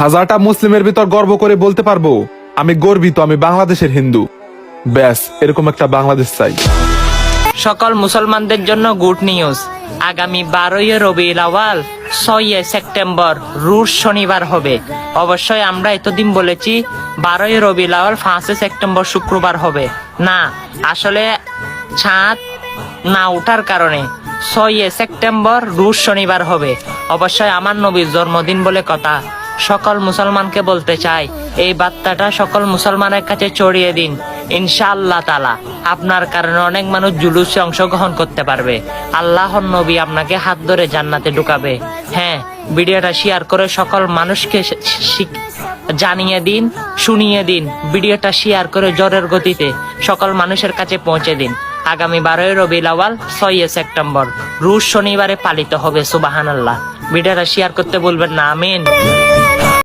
হাজারটা মুসলিমের ভিতর গর্ব করে বলতে পারবো আমি গর্বিত, আমি বাংলাদেশের হিন্দু। ব্যাস, এরকম একটা বাংলাদেশ চাই। সকল মুসলমানদের জন্য গুড নিউজ। আগামী 12 রবিউল আউয়াল 6 সেপ্টেম্বর রুশ শনিবার হবে। অবশ্যই আমরা এতদিন বলেছি 12 রবিউল আউয়াল 5 সেপ্টেম্বর শুক্রবার হবে না, আসলে চাঁদ না ওঠার কারণে 6 সেপ্টেম্বর রুশ শনিবার হবে। অবশ্যই আমার নবীর জন্মদিন বলে কথা। সকল মুসলমানকে বলতে চাই, এই বার্তাটা সকল মুসলমানের কাছে ছড়িয়ে দিন। ইনশাআল্লাহ তাআলা আপনার কারণে অনেক মানুষ জুলুসে অংশগ্রহণ করতে পারবে। আল্লাহর নবী আপনাকে হাত ধরে জান্নাতে ঢুকাবে। হ্যাঁ, ভিডিওটা শেয়ার করে সকল মানুষকে জানিয়ে দিন, শুনিয়ে দিন। ভিডিওটা শেয়ার করে জোরের গতিতে সকল মানুষের কাছে পৌঁছে দিন। আগামী 12 রবিউল আউয়াল 6 সেপ্টেম্বর রুশ শনিবারে পালিত হবে। সুবহানাল্লাহ। ভিডিওটা শেয়ার করতে বলবেন না। আমিন।